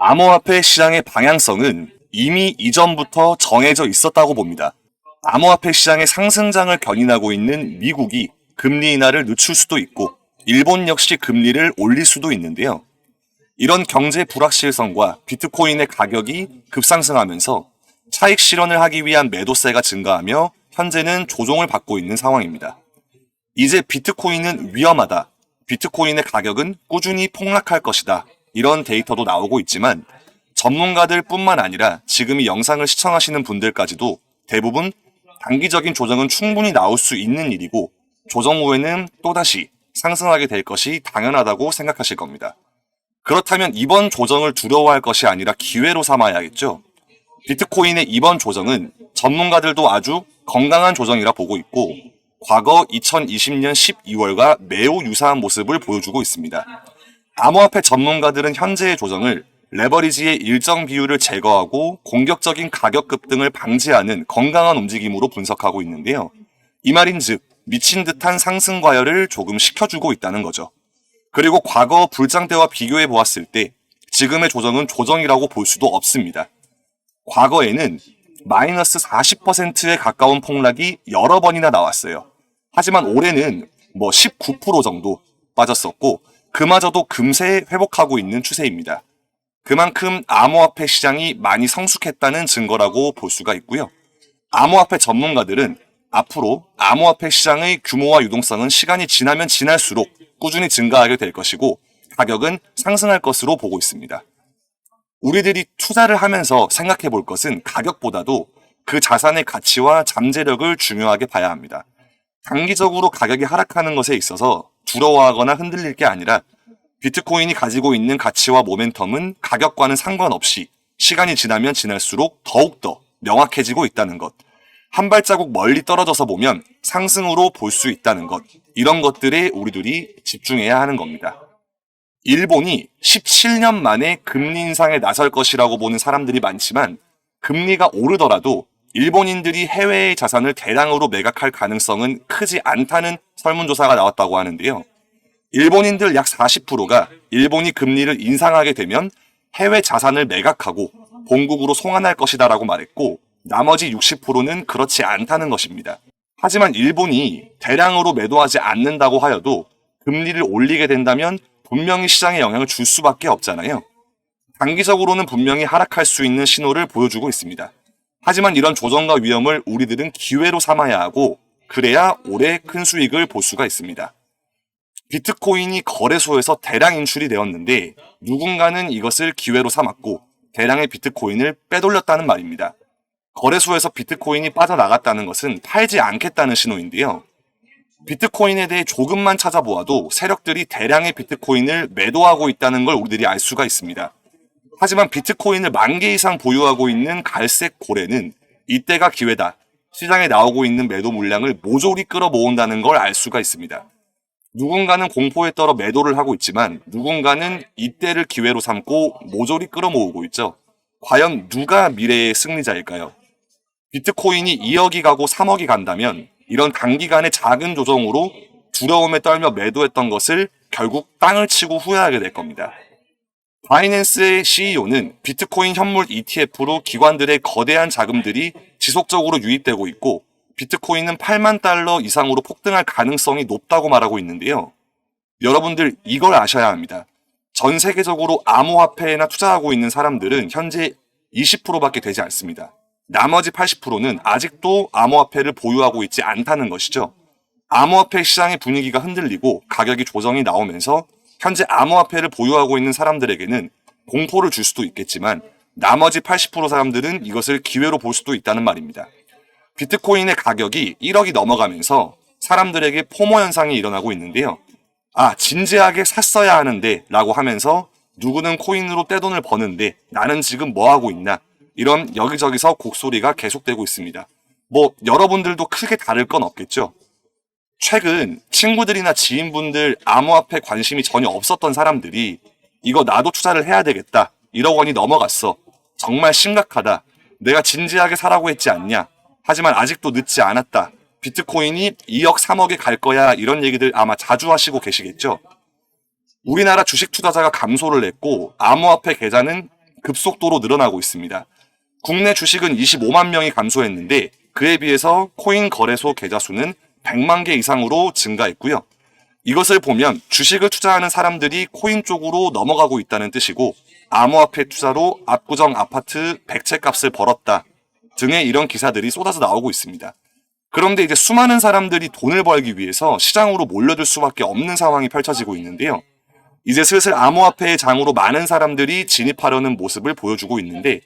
암호화폐 시장의 방향성은 이미 이전부터 정해져 있었다고 봅니다. 암호화폐 시장의 상승장을 견인하고 있는 미국이 금리 인하를 늦출 수도 있고 일본 역시 금리를 올릴 수도 있는데요. 이런 경제 불확실성과 비트코인의 가격이 급상승하면서 차익 실현을 하기 위한 매도세가 증가하며 현재는 조정을 받고 있는 상황입니다. 이제 비트코인은 위험하다. 비트코인의 가격은 꾸준히 폭락할 것이다. 이런 데이터도 나오고 있지만 전문가들 뿐만 아니라 지금 이 영상을 시청하시는 분들까지도 대부분 단기적인 조정은 충분히 나올 수 있는 일이고 조정 후에는 또다시 상승하게 될 것이 당연하다고 생각하실 겁니다. 그렇다면 이번 조정을 두려워할 것이 아니라 기회로 삼아야겠죠. 비트코인의 이번 조정은 전문가들도 아주 건강한 조정이라 보고 있고 과거 2020년 12월과 매우 유사한 모습을 보여주고 있습니다. 암호화폐 전문가들은 현재의 조정을 레버리지의 일정 비율을 제거하고 공격적인 가격 급등을 방지하는 건강한 움직임으로 분석하고 있는데요. 이 말인즉 미친 듯한 상승 과열을 조금 식혀주고 있다는 거죠. 그리고 과거 불장 때와 비교해 보았을 때 지금의 조정은 조정이라고 볼 수도 없습니다. 과거에는 마이너스 40%에 가까운 폭락이 여러 번이나 나왔어요. 하지만 올해는 19% 정도 빠졌었고 그마저도 금세 회복하고 있는 추세입니다. 그만큼 암호화폐 시장이 많이 성숙했다는 증거라고 볼 수가 있고요. 암호화폐 전문가들은 앞으로 암호화폐 시장의 규모와 유동성은 시간이 지나면 지날수록 꾸준히 증가하게 될 것이고 가격은 상승할 것으로 보고 있습니다. 우리들이 투자를 하면서 생각해 볼 것은 가격보다도 그 자산의 가치와 잠재력을 중요하게 봐야 합니다. 단기적으로 가격이 하락하는 것에 있어서 두려워하거나 흔들릴 게 아니라 비트코인이 가지고 있는 가치와 모멘텀은 가격과는 상관없이 시간이 지나면 지날수록 더욱더 명확해지고 있다는 것. 한 발자국 멀리 떨어져서 보면 상승으로 볼 수 있다는 것. 이런 것들에 우리들이 집중해야 하는 겁니다. 일본이 17년 만에 금리 인상에 나설 것이라고 보는 사람들이 많지만 금리가 오르더라도 일본인들이 해외의 자산을 대량으로 매각할 가능성은 크지 않다는 설문조사가 나왔다고 하는데요. 일본인들 약 40%가 일본이 금리를 인상하게 되면 해외 자산을 매각하고 본국으로 송환할 것이다라고 말했고 나머지 60%는 그렇지 않다는 것입니다. 하지만 일본이 대량으로 매도하지 않는다고 하여도 금리를 올리게 된다면 분명히 시장에 영향을 줄 수밖에 없잖아요. 단기적으로는 분명히 하락할 수 있는 신호를 보여주고 있습니다. 하지만 이런 조정과 위험을 우리들은 기회로 삼아야 하고 그래야 올해 큰 수익을 볼 수가 있습니다. 비트코인이 거래소에서 대량 인출이 되었는데 누군가는 이것을 기회로 삼았고 대량의 비트코인을 빼돌렸다는 말입니다. 거래소에서 비트코인이 빠져나갔다는 것은 팔지 않겠다는 신호인데요. 비트코인에 대해 조금만 찾아보아도 세력들이 대량의 비트코인을 매도하고 있다는 걸 우리들이 알 수가 있습니다. 하지만 비트코인을 10,000개 이상 보유하고 있는 갈색 고래는 이때가 기회다. 시장에 나오고 있는 매도 물량을 모조리 끌어모은다는 걸 알 수가 있습니다. 누군가는 공포에 떨어 매도를 하고 있지만 누군가는 이때를 기회로 삼고 모조리 끌어모으고 있죠. 과연 누가 미래의 승리자일까요? 비트코인이 2억이 가고 3억이 간다면 이런 단기간의 작은 조정으로 두려움에 떨며 매도했던 것을 결국 땅을 치고 후회하게 될 겁니다. 바이낸스의 CEO는 비트코인 현물 ETF로 기관들의 거대한 자금들이 지속적으로 유입되고 있고 비트코인은 8만 달러 이상으로 폭등할 가능성이 높다고 말하고 있는데요. 여러분들 이걸 아셔야 합니다. 전 세계적으로 암호화폐에나 투자하고 있는 사람들은 현재 20%밖에 되지 않습니다. 나머지 80%는 아직도 암호화폐를 보유하고 있지 않다는 것이죠. 암호화폐 시장의 분위기가 흔들리고 가격이 조정이 나오면서 현재 암호화폐를 보유하고 있는 사람들에게는 공포를 줄 수도 있겠지만 나머지 80% 사람들은 이것을 기회로 볼 수도 있다는 말입니다. 비트코인의 가격이 1억이 넘어가면서 사람들에게 포모 현상이 일어나고 있는데요. 진지하게 샀어야 하는데 라고 하면서 누구는 코인으로 떼돈을 버는데 나는 지금 뭐 하고 있나? 이런 여기저기서 곡소리가 계속되고 있습니다. 여러분들도 크게 다를 건 없겠죠. 최근 친구들이나 지인분들 암호화폐 관심이 전혀 없었던 사람들이 이거 나도 투자를 해야 되겠다. 1억 원이 넘어갔어. 정말 심각하다. 내가 진지하게 사라고 했지 않냐. 하지만 아직도 늦지 않았다. 비트코인이 2억, 3억에 갈 거야. 이런 얘기들 아마 자주 하시고 계시겠죠. 우리나라 주식 투자자가 감소를 했고 암호화폐 계좌는 급속도로 늘어나고 있습니다. 국내 주식은 25만 명이 감소했는데 그에 비해서 코인 거래소 계좌 수는 100만 개 이상으로 증가했고요. 이것을 보면 주식을 투자하는 사람들이 코인 쪽으로 넘어가고 있다는 뜻이고 암호화폐 투자로 압구정 아파트 100채 값을 벌었다 등의 이런 기사들이 쏟아져 나오고 있습니다. 그런데 이제 수많은 사람들이 돈을 벌기 위해서 시장으로 몰려들 수밖에 없는 상황이 펼쳐지고 있는데요. 이제 슬슬 암호화폐의 장으로 많은 사람들이 진입하려는 모습을 보여주고 있는데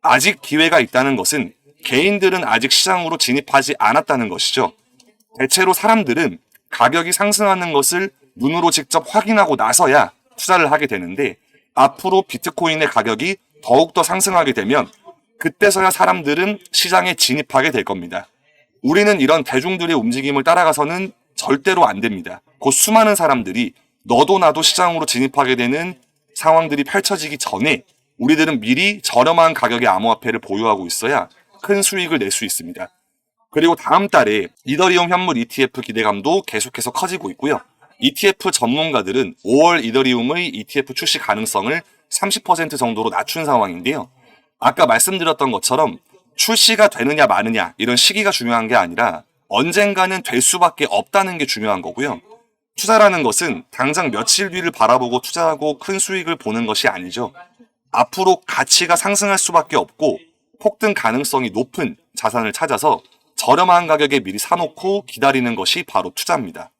아직 기회가 있다는 것은 개인들은 아직 시장으로 진입하지 않았다는 것이죠. 대체로 사람들은 가격이 상승하는 것을 눈으로 직접 확인하고 나서야 투자를 하게 되는데 앞으로 비트코인의 가격이 더욱더 상승하게 되면 그때서야 사람들은 시장에 진입하게 될 겁니다. 우리는 이런 대중들의 움직임을 따라가서는 절대로 안 됩니다. 곧 수많은 사람들이 너도 나도 시장으로 진입하게 되는 상황들이 펼쳐지기 전에 우리들은 미리 저렴한 가격의 암호화폐를 보유하고 있어야 큰 수익을 낼 수 있습니다. 그리고 다음 달에 이더리움 현물 ETF 기대감도 계속해서 커지고 있고요. ETF 전문가들은 5월 이더리움의 ETF 출시 가능성을 30% 정도로 낮춘 상황인데요. 아까 말씀드렸던 것처럼 출시가 되느냐 마느냐 이런 시기가 중요한 게 아니라 언젠가는 될 수밖에 없다는 게 중요한 거고요. 투자라는 것은 당장 며칠 뒤를 바라보고 투자하고 큰 수익을 보는 것이 아니죠. 앞으로 가치가 상승할 수밖에 없고 폭등 가능성이 높은 자산을 찾아서 저렴한 가격에 미리 사놓고 기다리는 것이 바로 투자입니다.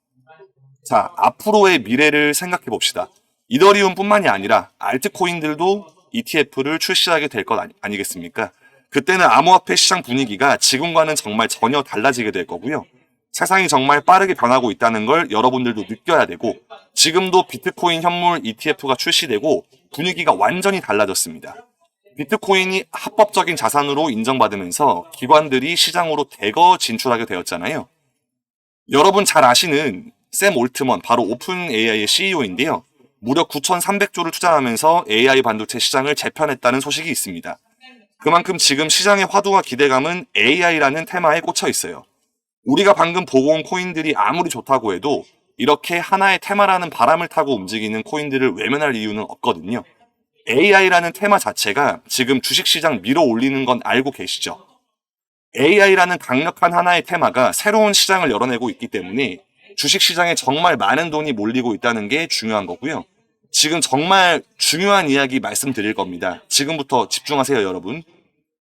자, 앞으로의 미래를 생각해 봅시다. 이더리움뿐만이 아니라 알트코인들도 ETF를 출시하게 될 것 아니겠습니까? 그때는 암호화폐 시장 분위기가 지금과는 정말 전혀 달라지게 될 거고요. 세상이 정말 빠르게 변하고 있다는 걸 여러분들도 느껴야 되고 지금도 비트코인 현물 ETF가 출시되고 분위기가 완전히 달라졌습니다. 비트코인이 합법적인 자산으로 인정받으면서 기관들이 시장으로 대거 진출하게 되었잖아요. 여러분 잘 아시는 샘 올트먼 바로 오픈 AI의 CEO인데요. 무려 9,300조를 투자하면서 AI 반도체 시장을 재편했다는 소식이 있습니다. 그만큼 지금 시장의 화두와 기대감은 AI라는 테마에 꽂혀 있어요. 우리가 방금 보고 온 코인들이 아무리 좋다고 해도 이렇게 하나의 테마라는 바람을 타고 움직이는 코인들을 외면할 이유는 없거든요. AI라는 테마 자체가 지금 주식시장 밀어 올리는 건 알고 계시죠? AI라는 강력한 하나의 테마가 새로운 시장을 열어내고 있기 때문에 주식시장에 정말 많은 돈이 몰리고 있다는 게 중요한 거고요. 지금 정말 중요한 이야기 말씀드릴 겁니다. 지금부터 집중하세요, 여러분.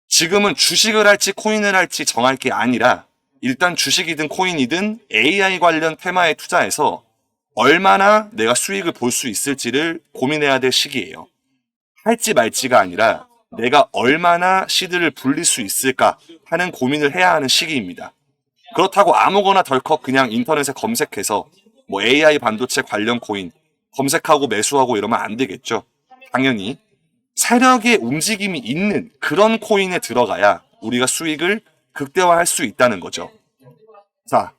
지금은 주식을 할지 코인을 할지 정할 게 아니라 일단 주식이든 코인이든 AI 관련 테마에 투자해서 얼마나 내가 수익을 볼 수 있을지를 고민해야 될 시기예요. 할지 말지가 아니라 내가 얼마나 시드를 불릴 수 있을까 하는 고민을 해야 하는 시기입니다. 그렇다고 아무거나 덜컥 그냥 인터넷에 검색해서 뭐 AI 반도체 관련 코인 검색하고 매수하고 이러면 안 되겠죠. 당연히 세력의 움직임이 있는 그런 코인에 들어가야 우리가 수익을 극대화할 수 있다는 거죠. 자,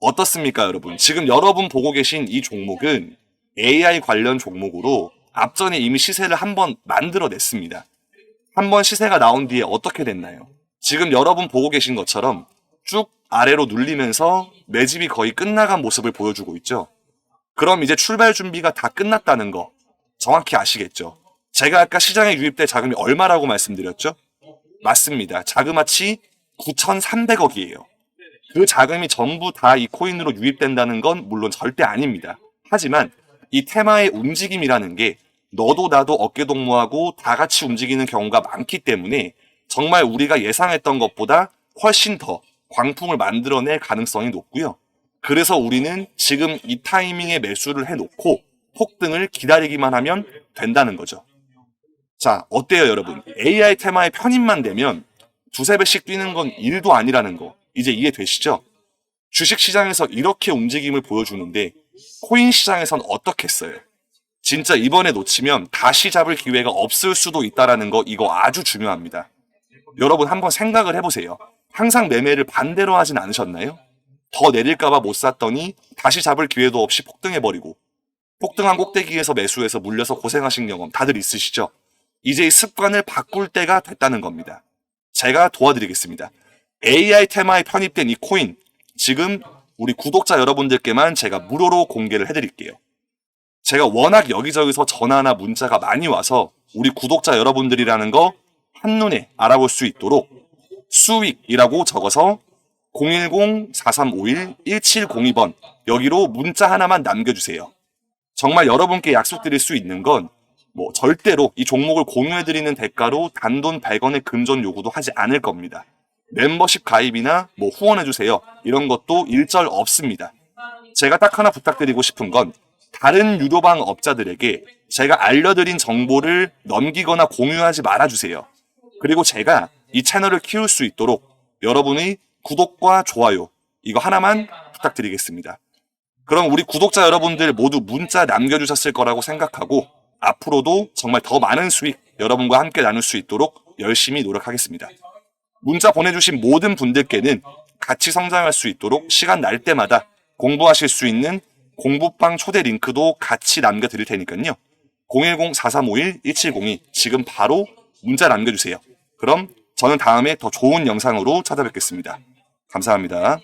어떻습니까, 여러분? 지금 여러분 보고 계신 이 종목은 AI 관련 종목으로 앞전에 이미 시세를 한번 만들어냈습니다. 한번 시세가 나온 뒤에 어떻게 됐나요? 지금 여러분 보고 계신 것처럼 쭉 아래로 눌리면서 매집이 거의 끝나간 모습을 보여주고 있죠. 그럼 이제 출발 준비가 다 끝났다는 거 정확히 아시겠죠? 제가 아까 시장에 유입될 자금이 얼마라고 말씀드렸죠? 맞습니다. 자그마치 9,300억이에요. 그 자금이 전부 다 이 코인으로 유입된다는 건 물론 절대 아닙니다. 하지만 이 테마의 움직임이라는 게 너도 나도 어깨동무하고 다 같이 움직이는 경우가 많기 때문에 정말 우리가 예상했던 것보다 훨씬 더 광풍을 만들어낼 가능성이 높고요. 그래서 우리는 지금 이 타이밍에 매수를 해놓고 폭등을 기다리기만 하면 된다는 거죠. 자, 어때요, 여러분? AI 테마에 편입만 되면 두세 배씩 뛰는 건 일도 아니라는 거 이제 이해되시죠? 주식시장에서 이렇게 움직임을 보여주는데 코인 시장에선 어떻겠어요? 진짜 이번에 놓치면 다시 잡을 기회가 없을 수도 있다는 거 이거 아주 중요합니다. 여러분 한번 생각을 해보세요. 항상 매매를 반대로 하진 않으셨나요? 더 내릴까봐 못 샀더니 다시 잡을 기회도 없이 폭등해버리고 폭등한 꼭대기에서 매수해서 물려서 고생하신 경험 다들 있으시죠? 이제 이 습관을 바꿀 때가 됐다는 겁니다. 제가 도와드리겠습니다. AI 테마에 편입된 이 코인 지금 우리 구독자 여러분들께만 제가 무료로 공개를 해드릴게요. 제가 워낙 여기저기서 전화나 문자가 많이 와서 우리 구독자 여러분들이라는 거 한눈에 알아볼 수 있도록 수익이라고 적어서 010-4351-1702번 여기로 문자 하나만 남겨주세요. 정말 여러분께 약속드릴 수 있는 건 절대로 이 종목을 공유해드리는 대가로 단돈 100원의 금전 요구도 하지 않을 겁니다. 멤버십 가입이나 후원해주세요. 이런 것도 일절 없습니다. 제가 딱 하나 부탁드리고 싶은 건 다른 유료방 업자들에게 제가 알려드린 정보를 넘기거나 공유하지 말아주세요. 그리고 제가 이 채널을 키울 수 있도록 여러분의 구독과 좋아요 이거 하나만 부탁드리겠습니다. 그럼 우리 구독자 여러분들 모두 문자 남겨주셨을 거라고 생각하고 앞으로도 정말 더 많은 수익 여러분과 함께 나눌 수 있도록 열심히 노력하겠습니다. 문자 보내주신 모든 분들께는 같이 성장할 수 있도록 시간 날 때마다 공부하실 수 있는 공부방 초대 링크도 같이 남겨드릴 테니까요. 010-4351-1702 지금 바로 문자 남겨주세요. 그럼 저는 다음에 더 좋은 영상으로 찾아뵙겠습니다. 감사합니다.